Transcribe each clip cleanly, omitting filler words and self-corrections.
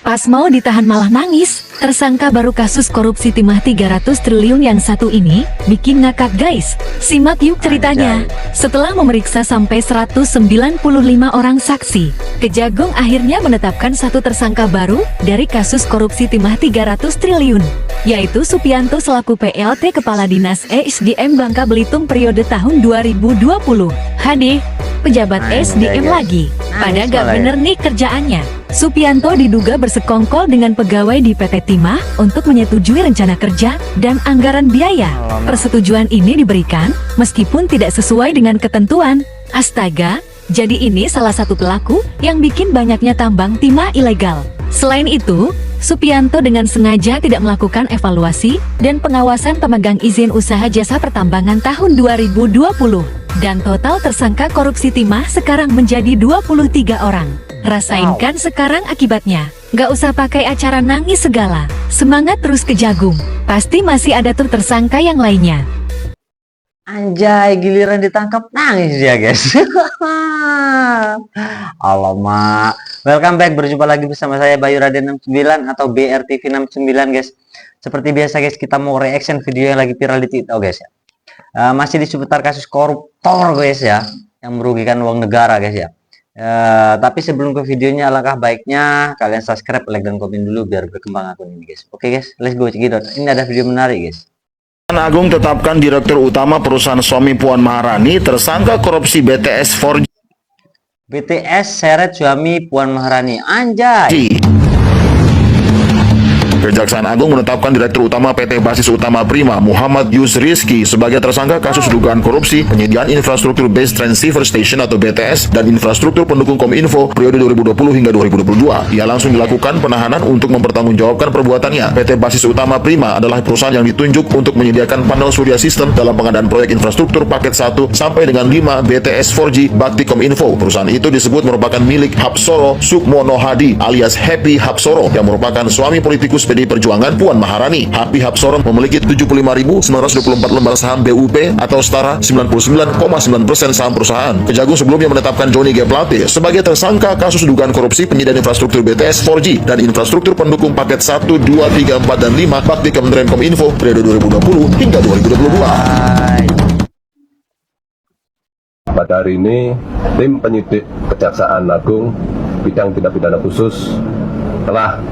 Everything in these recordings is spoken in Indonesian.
Pas mau ditahan malah nangis. Tersangka baru kasus korupsi timah 300 triliun yang satu ini bikin ngakak guys. Simak yuk ceritanya. Setelah memeriksa sampai 195 orang saksi, Kejagung akhirnya menetapkan satu tersangka baru dari kasus korupsi timah 300 triliun, yaitu Supianto selaku PLT Kepala Dinas ESDM Bangka Belitung periode tahun 2020. HD, pejabat SDM lagi. Pada gak bener nih kerjaannya. Supianto diduga bersekongkol dengan pegawai di PT Timah untuk menyetujui rencana kerja dan anggaran biaya. Persetujuan ini diberikan meskipun tidak sesuai dengan ketentuan. Astaga, jadi ini salah satu pelaku yang bikin banyaknya tambang timah ilegal. Selain itu, Supianto dengan sengaja tidak melakukan evaluasi dan pengawasan pemegang izin usaha jasa pertambangan tahun 2020. Dan total tersangka korupsi timah sekarang menjadi 23 orang. Rasain kan sekarang akibatnya. Gak usah pakai acara nangis segala. Semangat terus Kejagung. Pasti masih ada tuh tersangka yang lainnya. Anjay, giliran ditangkap nangis ya guys. Alamak. Welcome back, berjumpa lagi bersama saya Bayu Raden 69 atau BRTV 69 guys. Seperti biasa guys, kita mau reaction video yang lagi viral di TikTok guys ya. Masih di seputar kasus koruptor guys ya, yang merugikan uang negara guys ya. Tapi sebelum ke videonya, alangkah baiknya kalian subscribe, like, dan komen dulu biar berkembang akun ini guys. Oke guys, let's go cekidot. Ini ada video menarik guys. Agung tetapkan Direktur Utama perusahaan suami Puan Maharani tersangka korupsi BTS 4G. BTS seret suami Puan Maharani. Anjay. Kejaksaan Agung menetapkan Direktur Utama PT Basis Utama Prima Muhammad Yusrizki sebagai tersangka kasus dugaan korupsi penyediaan infrastruktur Base Transceiver Station atau BTS dan infrastruktur pendukung Kominfo periode 2020 hingga 2022. Ia langsung dilakukan penahanan untuk mempertanggungjawabkan perbuatannya. PT Basis Utama Prima adalah perusahaan yang ditunjuk untuk menyediakan panel surya sistem dalam pengadaan proyek infrastruktur paket 1 sampai dengan 5 BTS 4G bakti Kominfo. Perusahaan itu disebut merupakan milik Hapsoro Sukmono Hadi alias Happy Hapsoro yang merupakan suami politikus PD Perjuangan Puan Maharani. Happy Hapsoro memiliki 75.924 lembar saham BUP atau setara 99,9% saham perusahaan. Kejagung sebelumnya menetapkan Johnny G. Plate sebagai tersangka kasus dugaan korupsi penyediaan infrastruktur BTS 4G dan infrastruktur pendukung paket 1, 2, 3, 4, dan 5 bakti Kementerian Kominfo periode 2020 hingga 2022. Pada hari ini, tim penyidik Kejaksaan Agung bidang tindak pidana khusus telah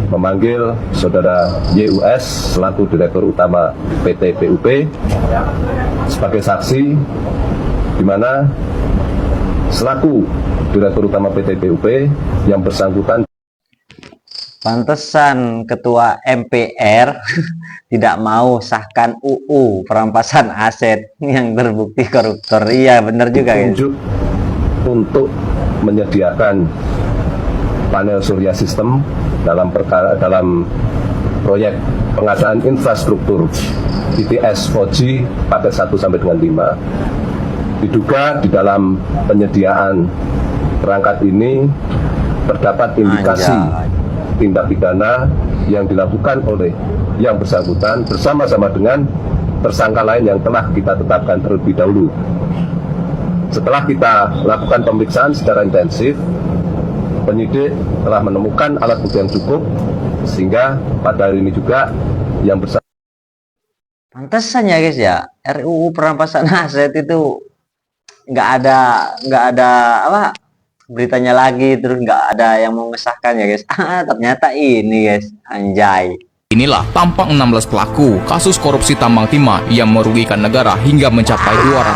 memanggil Saudara YUS selaku Direktur Utama PT BUP sebagai saksi, di mana selaku Direktur Utama PT BUP yang bersangkutan. Pantesan Ketua MPR tidak mau sahkan UU perampasan aset yang terbukti koruptor. Iya benar juga guys. Untuk menyediakan panel surya sistem dalam proyek pengadaan infrastruktur BTS 4G paket 1 sampai dengan 5. Diduga di dalam penyediaan perangkat ini terdapat indikasi tindak pidana yang dilakukan oleh yang bersangkutan bersama-sama dengan tersangka lain yang telah kita tetapkan terlebih dahulu. Setelah kita lakukan pemeriksaan secara intensif, penyidik telah menemukan alat bukti yang cukup sehingga pada hari ini juga yang bersangkutan. Pantesan ya guys ya, RUU perampasan aset itu nggak ada apa beritanya lagi, terus nggak ada yang mau mengesahkan ya guys. Ternyata ini guys, anjay. Inilah tampak 16 pelaku kasus korupsi tambang timah yang merugikan negara hingga mencapai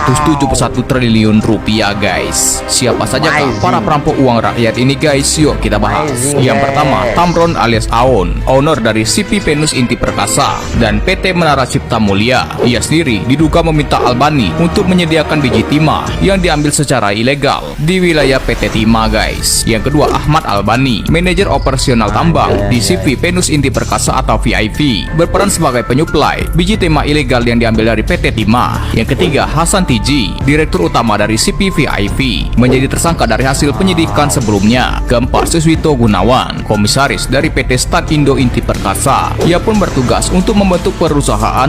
271 triliun rupiah guys. Siapa saja para perampok uang rakyat ini guys? Yuk kita bahas. Yang pertama, Tamron alias Aon, owner dari CP Venus Inti Perkasa dan PT Menara Cipta Mulia. Ia sendiri diduga meminta Albani untuk menyediakan biji timah yang diambil secara ilegal di wilayah PT Timah guys. Yang kedua, Ahmad Albani, manajer operasional tambang di CP Venus Inti Perkasa atau VIP berperan sebagai penyuplai biji timah ilegal yang diambil dari PT Timah. Yang ketiga, Hasan Tiji, Direktur Utama dari CP VIP, menjadi tersangka dari hasil penyidikan sebelumnya. Keempat, Suswito Gunawan, Komisaris dari PT Stan Indo Inti Perkasa. Ia pun bertugas untuk membentuk perusahaan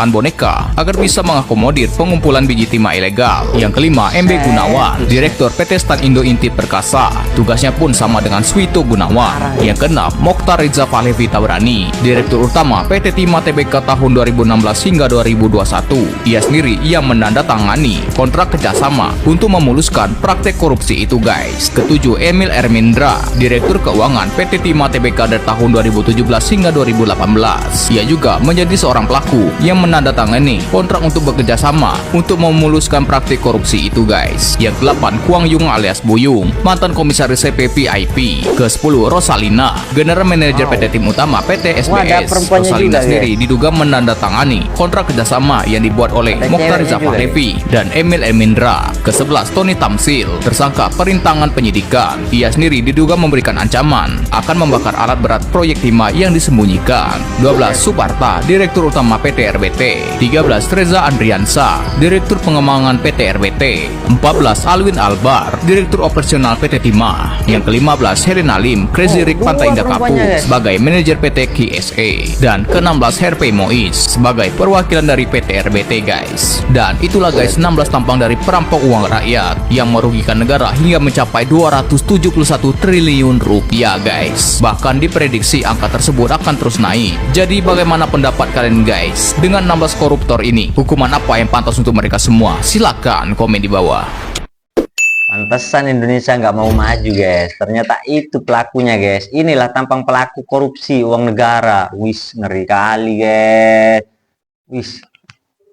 boneka agar bisa mengakomodir pengumpulan biji timah ilegal. Yang kelima, MB Gunawan, Direktur PT Stan Indo Inti Perkasa. Tugasnya pun sama dengan Swito Gunawan. Yang keenam, Mokhtar Reza Fahlevi Tabrani, Direktur Utama PT Timah Tbk tahun 2016 hingga 2021. Ia sendiri yang menandatangani kontrak kerjasama untuk memuluskan praktek korupsi itu guys. Ketujuh, Emil Ermindra, Direktur Keuangan PT Timah Tbk dari tahun 2017 hingga 2018. Ia juga menjadi seorang pelaku yang menandatangani kontrak untuk bekerjasama untuk memuluskan praktik korupsi itu guys. Yang ke-8, Kuang Yung alias Buyung, mantan komisaris CP VIP. Ke-10, Rosalina, General Manager PT Tim Utama PT SBS. Rosalina sendiri diduga menandatangani kontrak kerjasama yang dibuat oleh Mokhtar Reza Fahlevi dan Emil Ermindra. Ke-11, Tony Tamsil, tersangka perintangan penyidikan. Ia sendiri diduga memberikan ancaman akan membakar alat berat proyek timah yang disembunyikan. 12, Suparta, Direktur Utama PT RBT. 13, Reza Andriansa, Direktur Pengembangan PT RBT. 14, Alwin Albar, Direktur Operasional PT Timah. Yang ke-15, Helena Lim, Crazy Rick Pantai Indah Kapuk sebagai manajer PT KSA. Dan ke-16, Herpey Mois sebagai perwakilan dari PT RBT guys. Dan itulah guys 16 tampang dari perampok uang rakyat yang merugikan negara hingga mencapai 271 triliun rupiah guys. Bahkan diprediksi angka tersebut akan terus naik. Jadi bagaimana pendapat kalian guys dengan 16 koruptor ini? Hukuman apa yang pantas untuk mereka semua? Silakan komen di bawah. Pantesan Indonesia nggak mau maju guys. Ternyata itu pelakunya guys. Inilah tampang pelaku korupsi uang negara. Wis, ngeri kali guys. Wis,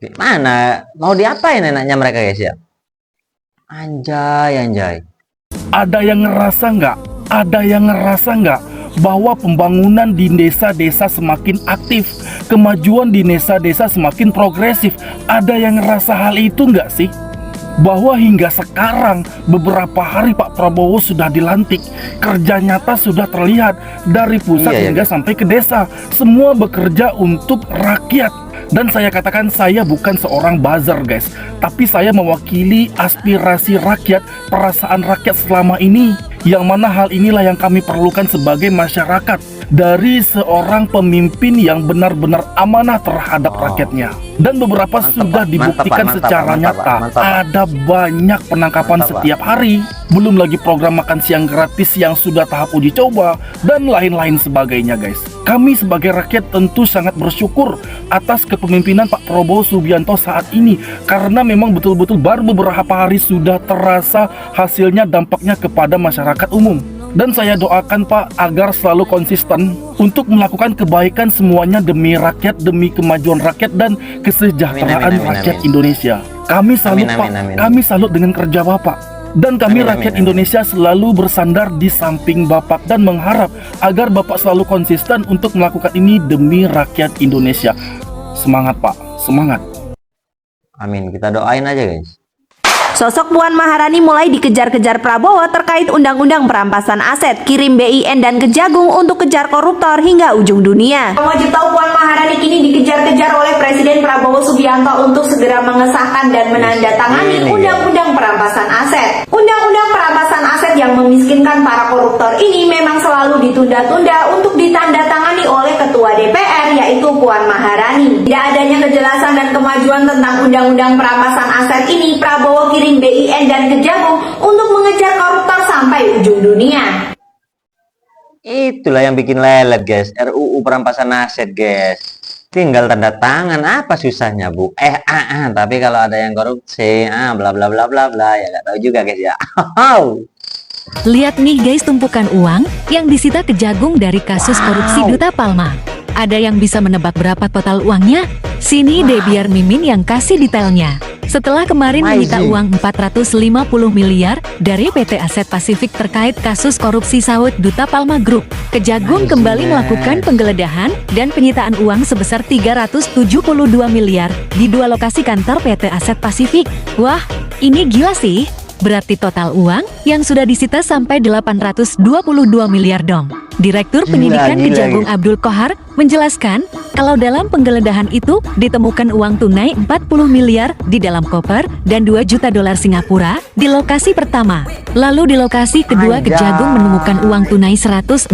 gimana? Mau diapain enaknya mereka guys ya? Anjay, anjay. Ada yang ngerasa nggak bahwa pembangunan di desa-desa semakin aktif, kemajuan di desa-desa semakin progresif? Ada yang ngerasa hal itu nggak sih? Bahwa hingga sekarang beberapa hari Pak Prabowo sudah dilantik, kerja nyata sudah terlihat dari pusat hingga sampai ke desa, semua bekerja untuk rakyat. Dan saya katakan saya bukan seorang buzzer guys, tapi saya mewakili aspirasi rakyat, perasaan rakyat selama ini, yang mana hal inilah yang kami perlukan sebagai masyarakat, dari seorang pemimpin yang benar-benar amanah terhadap rakyatnya. Dan beberapa sudah dibuktikan secara nyata. Ada banyak penangkapan setiap hari, belum lagi program makan siang gratis yang sudah tahap uji coba, dan lain-lain sebagainya guys. Kami sebagai rakyat tentu sangat bersyukur atas kepemimpinan Pak Prabowo Subianto saat ini, karena memang betul-betul baru beberapa hari sudah terasa hasilnya, dampaknya kepada masyarakat umum. Dan saya doakan Pak agar selalu konsisten untuk melakukan kebaikan semuanya demi rakyat, demi kemajuan rakyat dan kesejahteraan rakyat Indonesia. Kami salut Pak, kami salut dengan kerja Bapak. Dan kami rakyat Indonesia selalu bersandar di samping Bapak dan mengharap agar Bapak selalu konsisten untuk melakukan ini demi rakyat Indonesia. Semangat Pak, semangat. Amin, kita doain aja guys. Sosok Puan Maharani mulai dikejar-kejar Prabowo terkait undang-undang perampasan aset, kirim BIN dan Kejagung untuk kejar koruptor hingga ujung dunia. Wajib tahu Puan Maharani kini dikejar-kejar oleh Presiden Prabowo Subianto untuk segera mengesahkan dan menandatangani undang-undang perampasan aset. Undang-undang perampasan aset yang memiskinkan para koruptor ini memang selalu ditunda-tunda untuk ditandatangani oleh Ketua DPR yaitu Puan Maharani. Tidak adanya kejelasan dan kemajuan tentang undang-undang perampasan aset ini, Prabowo kirim BIN dan Kejagung untuk mengejar koruptor sampai ujung dunia. Itulah yang bikin lelet guys, RUU perampasan aset guys. Tinggal tanda tangan, apa susahnya Bu? Tapi kalau ada yang korupsi, bla bla bla bla bla, ya nggak tahu juga guys ya. Lihat nih guys tumpukan uang yang disita Kejagung dari kasus korupsi Duta Palma. Ada yang bisa menebak berapa total uangnya? Sini deh biar Mimin yang kasih detailnya. Setelah kemarin menyita uang 450 miliar dari PT Aset Pasifik terkait kasus korupsi sawit Duta Palma Group, Kejagung kembali melakukan penggeledahan dan penyitaan uang sebesar 372 miliar di dua lokasi kantor PT Aset Pasifik. Wah, ini gila sih. Berarti total uang yang sudah disita sampai 822 miliar dong. Direktur Gila, Penyidikan gila, Kejagung gila. Abdul Kohar menjelaskan kalau dalam penggeledahan itu ditemukan uang tunai 40 miliar di dalam koper dan 2 juta dolar Singapura di lokasi pertama. Lalu di lokasi kedua Anjay. Kejagung menemukan uang tunai 149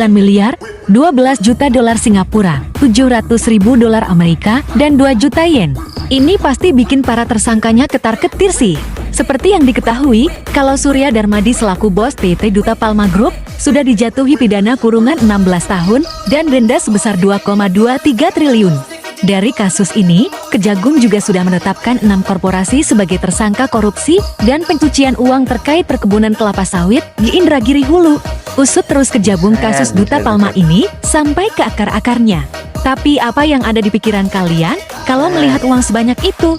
miliar, 12 juta dolar Singapura, 700 ribu dolar Amerika, dan 2 juta yen. Ini pasti bikin para tersangkanya ketar-ketir sih. Seperti yang diketahui, kalau Surya Darmadi selaku bos PT Duta Palma Group sudah dijatuhi pidana kurungan 16 tahun dan denda sebesar 2,23 triliun. Dari kasus ini, Kejagung juga sudah menetapkan 6 korporasi sebagai tersangka korupsi dan pencucian uang terkait perkebunan kelapa sawit di Indragiri Hulu. Usut terus Kejagung kasus Duta Palma ini sampai ke akar-akarnya. Tapi apa yang ada di pikiran kalian kalau melihat uang sebanyak itu?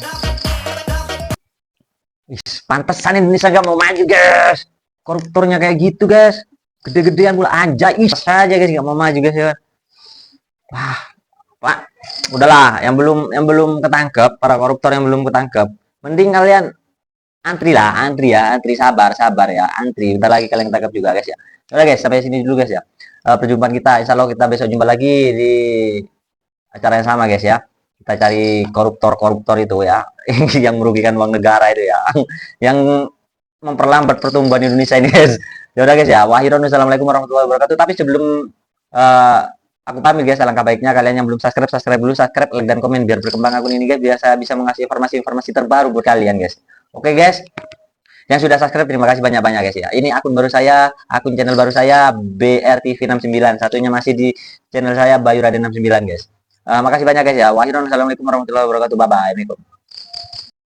Pantesan Indonesia gak mau maju guys, koruptornya kayak gitu guys, gede-gedean pula anjay, saja guys gak mau maju guys ya. Wah, Pak, udahlah, yang belum ketangkep, para koruptor yang belum ketangkep, mending kalian antri sabar ya, antri, bentar lagi kalian ketangkep juga guys ya. Udah guys, sampai sini dulu guys ya. Perjumpaan kita, insya Allah kita besok jumpa lagi di acara yang sama guys ya. Kita cari koruptor itu ya, yang merugikan uang negara itu ya, yang memperlambat pertumbuhan Indonesia ini guys. Ya udah guys ya, wassalamualaikum warahmatullahi wabarakatuh. Tapi sebelum aku pamit guys, alangkah baiknya kalian yang belum subscribe dulu, subscribe, like dan komen biar berkembang akun ini guys, biasa bisa mengasih informasi-informasi terbaru buat kalian guys. Oke guys, yang sudah subscribe terima kasih banyak-banyak guys ya. Ini akun baru saya, akun channel baru saya BRTV69, satunya masih di channel saya Bayu Raden 69 guys. Makasih banyak guys ya. Wassalamualaikum warahmatullahi wabarakatuh. Bye bye.